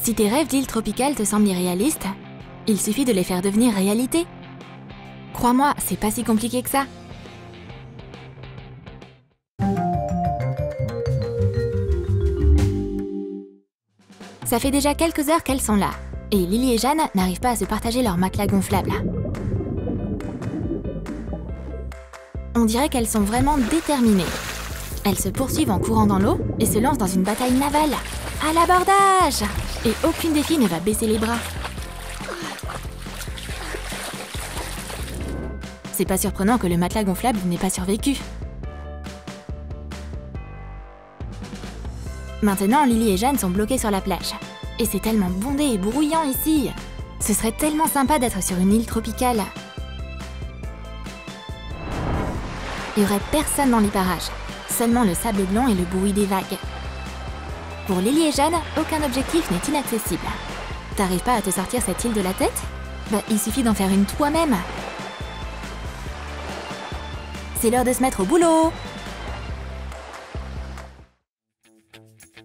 Si tes rêves d'île tropicale te semblent irréalistes, il suffit de les faire devenir réalité. Crois-moi, c'est pas si compliqué que ça. Ça fait déjà quelques heures qu'elles sont là, et Lily et Jeanne n'arrivent pas à se partager leur matelas gonflable. On dirait qu'elles sont vraiment déterminées. Elles se poursuivent en courant dans l'eau et se lancent dans une bataille navale. À l'abordage! Et aucune des filles ne va baisser les bras. C'est pas surprenant que le matelas gonflable n'ait pas survécu. Maintenant, Lily et Jeanne sont bloquées sur la plage. Et c'est tellement bondé et bruyant ici. Ce serait tellement sympa d'être sur une île tropicale. Il n'y aurait personne dans les parages. Seulement le sable blanc et le bruit des vagues. Pour Lily et Jeanne, aucun objectif n'est inaccessible. T'arrives pas à te sortir cette île de la tête? Bah, il suffit d'en faire une toi-même. C'est l'heure de se mettre au boulot!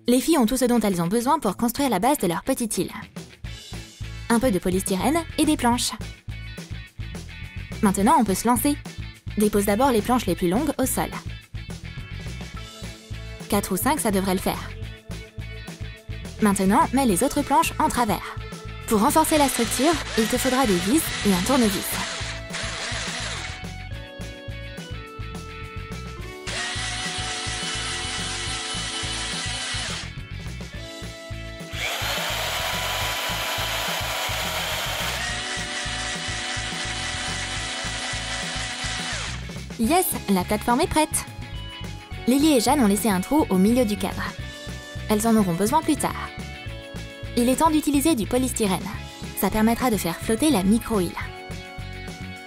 Les filles ont tout ce dont elles ont besoin pour construire la base de leur petite île. Un peu de polystyrène et des planches. Maintenant, on peut se lancer. Dépose d'abord les planches les plus longues au sol. 4 ou 5, ça devrait le faire. Maintenant, mets les autres planches en travers. Pour renforcer la structure, il te faudra des vis et un tournevis. Yes, la plateforme est prête. Lily et Jeanne ont laissé un trou au milieu du cadre. Elles en auront besoin plus tard. Il est temps d'utiliser du polystyrène. Ça permettra de faire flotter la micro-île.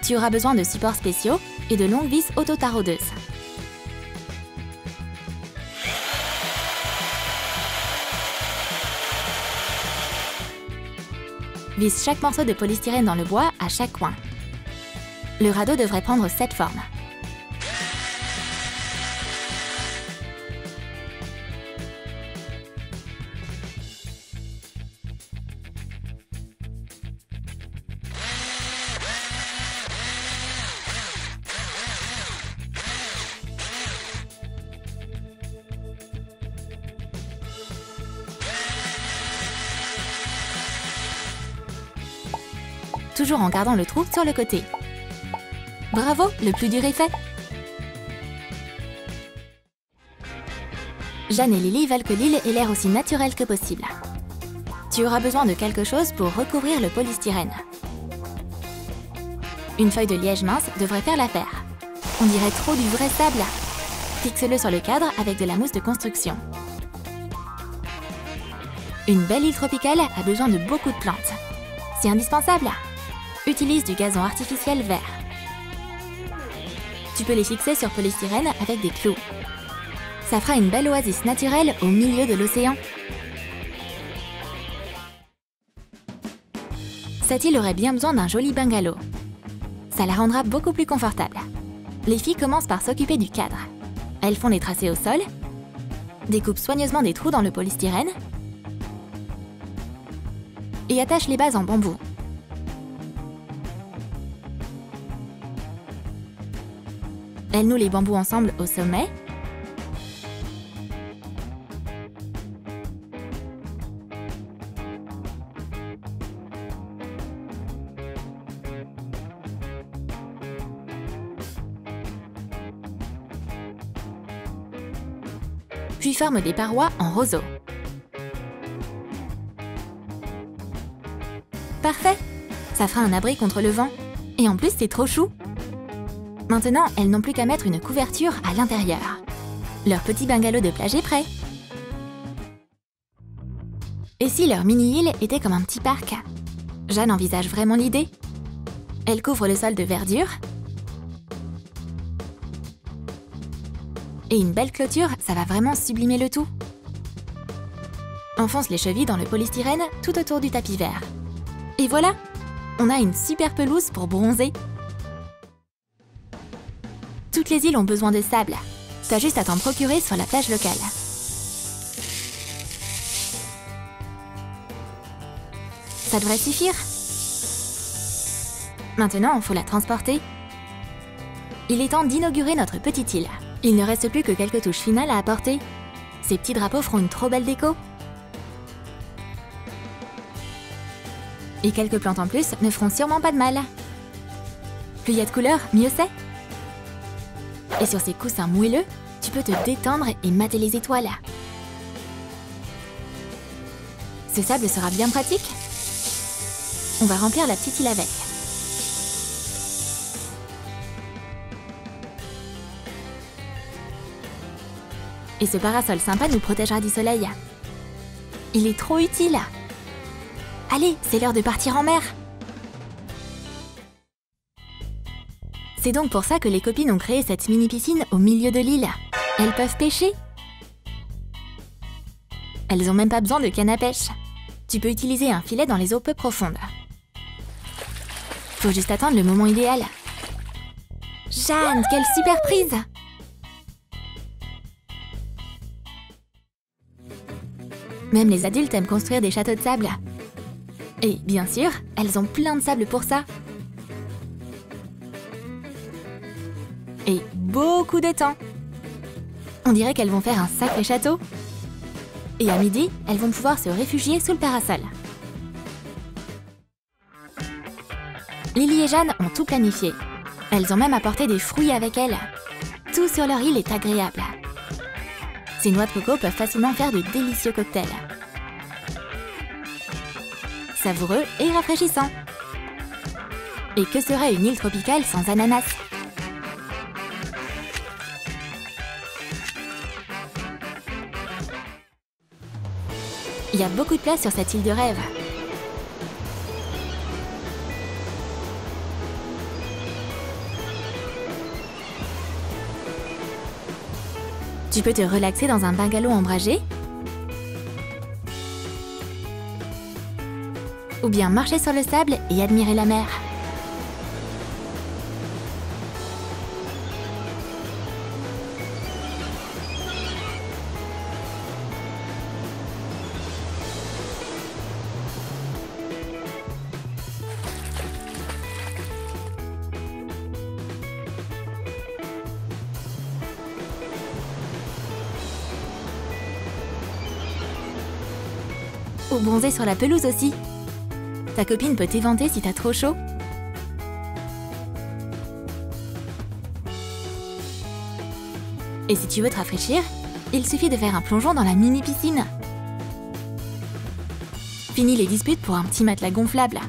Tu auras besoin de supports spéciaux et de longues vis auto-taraudeuses. Visse chaque morceau de polystyrène dans le bois à chaque coin. Le radeau devrait prendre cette forme. Toujours en gardant le trou sur le côté. Bravo, le plus dur est fait. Jeanne et Lily veulent que l'île ait l'air aussi naturelle que possible. Tu auras besoin de quelque chose pour recouvrir le polystyrène. Une feuille de liège mince devrait faire l'affaire. On dirait trop du vrai sable. Fixe-le sur le cadre avec de la mousse de construction. Une belle île tropicale a besoin de beaucoup de plantes. C'est indispensable. Utilise du gazon artificiel vert. Tu peux les fixer sur polystyrène avec des clous. Ça fera une belle oasis naturelle au milieu de l'océan. Cette île aurait bien besoin d'un joli bungalow. Ça la rendra beaucoup plus confortable. Les filles commencent par s'occuper du cadre. Elles font les tracés au sol, découpent soigneusement des trous dans le polystyrène et attachent les bases en bambou. Elles nouent les bambous ensemble au sommet. Puis forment des parois en roseau. Parfait! Ça fera un abri contre le vent. Et en plus, c'est trop chou! Maintenant, elles n'ont plus qu'à mettre une couverture à l'intérieur. Leur petit bungalow de plage est prêt. Et si leur mini-île était comme un petit parc? Jeanne envisage vraiment l'idée. Elle couvre le sol de verdure. Et une belle clôture, ça va vraiment sublimer le tout. Enfonce les chevilles dans le polystyrène tout autour du tapis vert. Et voilà! On a une super pelouse pour bronzer. Toutes les îles ont besoin de sable. T'as juste à t'en procurer sur la plage locale. Ça devrait suffire. Maintenant, il faut la transporter. Il est temps d'inaugurer notre petite île. Il ne reste plus que quelques touches finales à apporter. Ces petits drapeaux feront une trop belle déco. Et quelques plantes en plus ne feront sûrement pas de mal. Plus il y a de couleurs, mieux c'est. Et sur ces coussins moelleux, tu peux te détendre et mater les étoiles. Ce sable sera bien pratique. On va remplir la petite île avec. Et ce parasol sympa nous protégera du soleil. Il est trop utile. Allez, c'est l'heure de partir en mer. C'est donc pour ça que les copines ont créé cette mini-piscine au milieu de l'île. Elles peuvent pêcher. Elles n'ont même pas besoin de canne à pêche. Tu peux utiliser un filet dans les eaux peu profondes. Faut juste attendre le moment idéal. Jeanne, quelle super prise! Même les adultes aiment construire des châteaux de sable. Et bien sûr, elles ont plein de sable pour ça. Et beaucoup de temps. On dirait qu'elles vont faire un sacré château. Et à midi, elles vont pouvoir se réfugier sous le parasol. Lily et Jeanne ont tout planifié. Elles ont même apporté des fruits avec elles. Tout sur leur île est agréable. Ces noix de coco peuvent facilement faire de délicieux cocktails. Savoureux et rafraîchissants. Et que serait une île tropicale sans ananas? Il y a beaucoup de place sur cette île de rêve. Tu peux te relaxer dans un bungalow ombragé ou bien marcher sur le sable et admirer la mer. Ou bronzer sur la pelouse aussi. Ta copine peut t'éventer si t'as trop chaud. Et si tu veux te rafraîchir, il suffit de faire un plongeon dans la mini-piscine. Fini les disputes pour un petit matelas gonflable.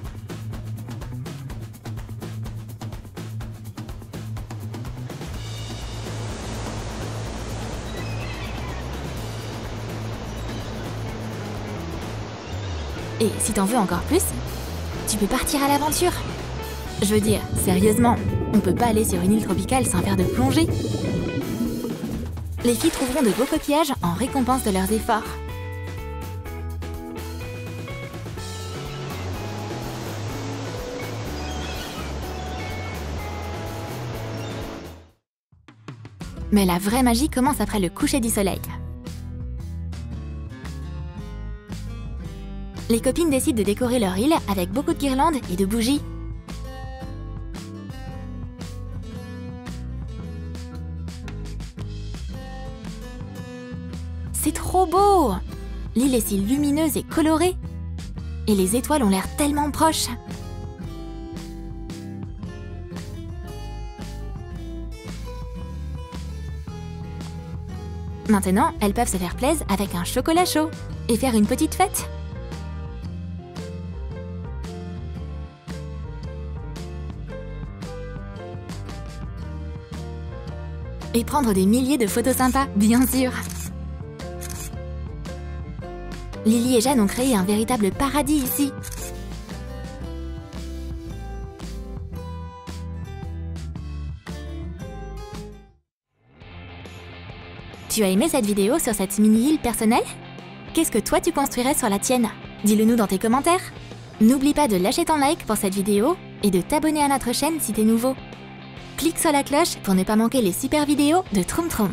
Et si t'en veux encore plus, tu peux partir à l'aventure. Je veux dire, sérieusement, on peut pas aller sur une île tropicale sans faire de plongée. Les filles trouveront de beaux coquillages en récompense de leurs efforts. Mais la vraie magie commence après le coucher du soleil. Les copines décident de décorer leur île avec beaucoup de guirlandes et de bougies. C'est trop beau! L'île est si lumineuse et colorée. Et les étoiles ont l'air tellement proches. Maintenant, elles peuvent se faire plaisir avec un chocolat chaud et faire une petite fête. Et prendre des milliers de photos sympas, bien sûr. Lily et Jeanne ont créé un véritable paradis ici. Tu as aimé cette vidéo sur cette mini-île personnelle? Qu'est-ce que toi tu construirais sur la tienne? Dis-le nous dans tes commentaires. N'oublie pas de lâcher ton like pour cette vidéo et de t'abonner à notre chaîne si t'es nouveau. Clique sur la cloche pour ne pas manquer les super vidéos de Troom Troom.